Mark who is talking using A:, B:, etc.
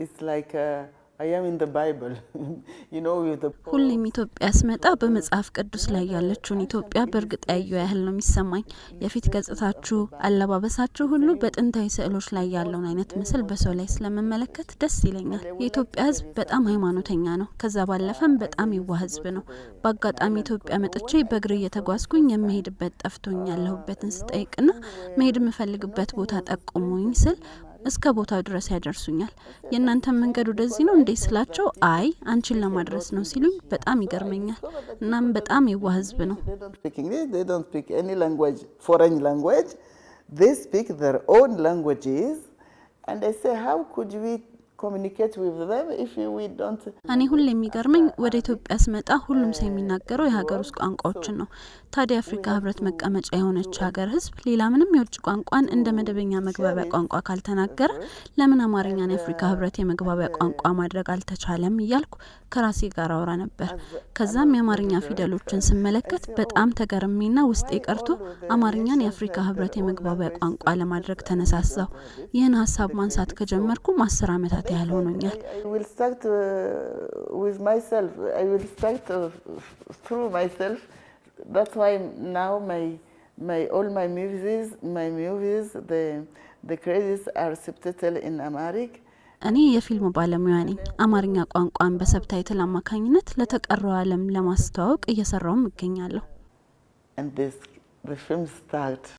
A: it's like I am in the Bible, you know, with the
B: ሁሌም ኢትዮጵያ ስመጣ በመጽሐፍ ቅዱስ ላይ ያለችውን ኢትዮጵያ በእርግጥ ያየው ያህል ነው የሚሰማኝ። የፊት ገጽታችሁ፣ አለባበሳችሁ ሁሉ በጥንታዊ ስዕሎች ላይ ያለውን አይነት ምስል በሰው ላይ ስለመመለከት ደስ ይለኛል። የኢትዮጵያ ሕዝብ በጣም ሃይማኖተኛ ነው። ከዛ ባለፈም በጣም የዋህ ሕዝብ ነው። በአጋጣሚ ኢትዮጵያ መጥቼ በእግር እየተጓዝኩኝ የምሄድበት ጠፍቶኝ ያለሁበትን ስጠይቅና መሄድ የምፈልግበት ቦታ ጠቁሙኝ ስል እስከ ቦታው ድረስ ያደርሱኛል። የእናንተ መንገድ ወደዚህ ነው እንዴ ስላቸው አይ አንቺን ለማድረስ ነው ሲሉኝ በጣም ይገርመኛል። እናም በጣም የዋህ ሕዝብ ነው።
A: they don't speak any language, foreign language. They speak their own languages, and I say how could we communicate with them if we don't.
B: እኔ ሁሌ የሚገርመኝ ወደ ኢትዮጵያ ስመጣ ሁሉም ሰው የሚናገረው የሀገር ውስጥ ቋንቋዎችን ነው። ታዲያ አፍሪካ ህብረት መቀመጫ የሆነች ሀገር ህዝብ ሌላ ምንም የውጭ ቋንቋን እንደ መደበኛ መግባቢያ ቋንቋ ካልተናገረ ለምን አማርኛን የአፍሪካ ህብረት የመግባቢያ ቋንቋ ማድረግ አልተቻለም እያልኩ ከራሴ ጋር አወራ ነበር። ከዛም የአማርኛ ፊደሎችን ስመለከት በጣም ተገርሜና ውስጤ ቀርቶ አማርኛን የአፍሪካ ህብረት የመግባቢያ ቋንቋ ለማድረግ ተነሳሳው። ይህን ሀሳብ ማንሳት ከጀመርኩ 10 ዓመታት ያህል ሆኖኛል።
A: I will start with myself. I will start through myself. That's why now all my movies, the credits are subtitled in Amharic.
B: እኔ የፊልም ባለሙያ ነኝ። አማርኛ ቋንቋን በሰብታይትል አማካኝነት ለተቀረው ዓለም ለማስተዋወቅ እየሰራውም እገኛለሁ።
A: And the film starts.